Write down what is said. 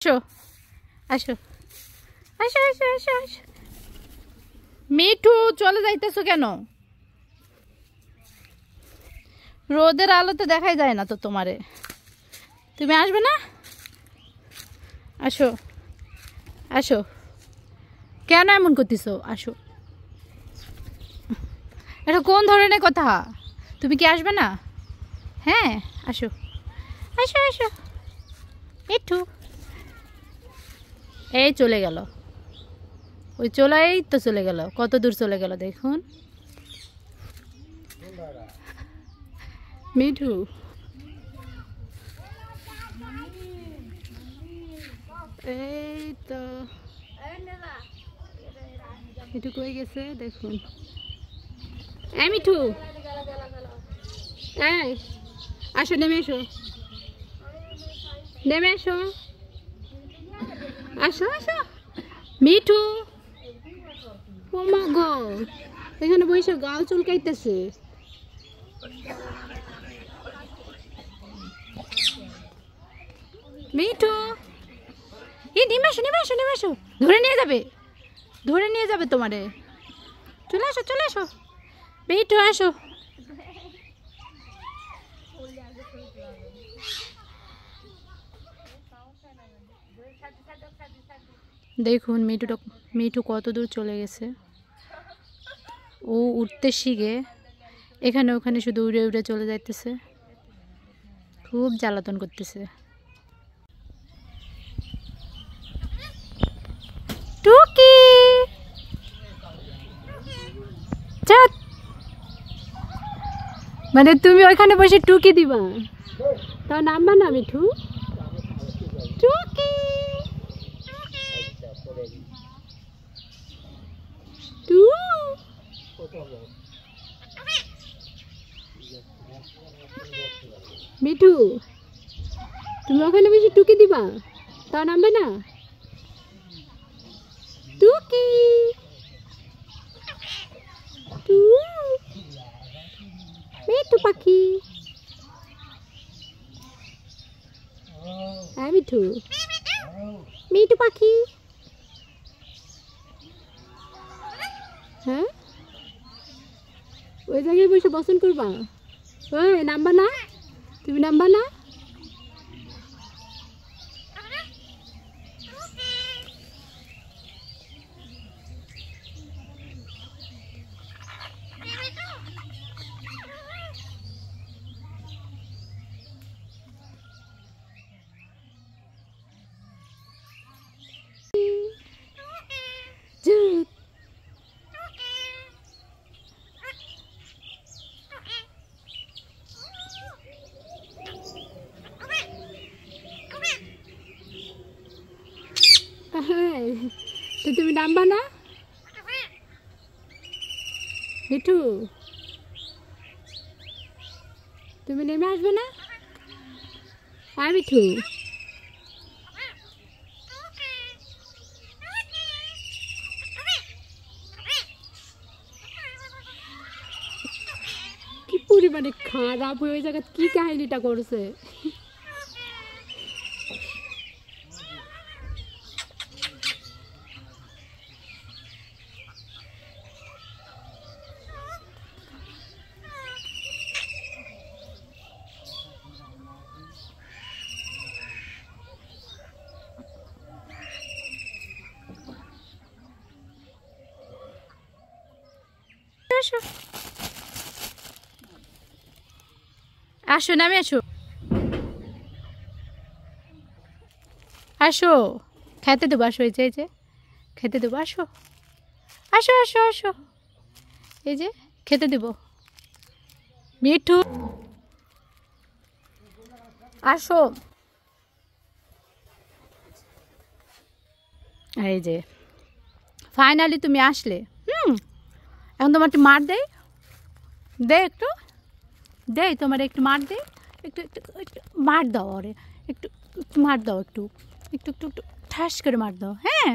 আসো আসো আসো আসো আসো আসো। মিঠু চলে যাইতেছো কেন? রোদের আলোতে দেখাই যায় না তো তোমারে। তুমি আসবে না? আসো আসো। কেন এমন করতেছো? আসো। এটা কোন ধরনের কথা? তুমি কি আসবে না? হ্যাঁ আসো আসো আসো। মিঠু এই চলে গেল, ওই চলেই তো চলে গেল। কত দূর চলে গেল দেখুন। মিঠু এই তো মিঠু কই গেছে দেখুন। এই মিঠু এই আসো, নেমে এসো, নেমে এসো, আসো আসো। মিঠু ও মা গো, এখানে বসে গাল চুলকাইতেছে। মিঠু এই নেমে আসো, নেমে আসো, নেমে আসো। ধরে নিয়ে যাবে, ধরে নিয়ে যাবে তোমারে। চলে আসো, চলে আসো মিঠু, আসো। দেখুন মিঠু কত দূর চলে গেছে। ও উঠতে শিখে এখানে ওখানে শুধু উড়ে উড়ে চলে যাইতেছে, খুব জ্বালাতন করতেছে। টুকি মানে তুমি ওইখানে বসে টুকি দিবা, তাও নামবা না মিঠু। টুকি টু মিঠু তুমি ওখানে বসে টুকি দিবা, তাও নামবে না। টুকি টু মিঠু পাখি, হ্যাঁ মিঠু, মিঠু পাখি। হ্যাঁ ওই জায়গায় বসে বসন করবা। ওই নামবা না, তুমি নামবা না। তো তুমি নামবা না মিঠু, তুমি নেমে আসবে না। হ্যাঁ মিঠু কি পরিমাণে খারাপ ওই জায়গা, কি কাহিনীটা করছে। আসো আসো, নামে আসো, আসো খেতে দেবো। আসো, এই যে খেতে দেবো। আসো আসো আসো আসো, এই যে খেতে দেবো। মিঠু আসো, এই যে ফাইনালি তুমি আসলে। এখন তোমার একটু মার দেই, দে একটু, দে তোমার একটু মার দে, একটু একটু একটু মার দাও, ওরে একটু একটু মার দাও, একটু একটু একটু একটু ঠাস করে মার দাও। হ্যাঁ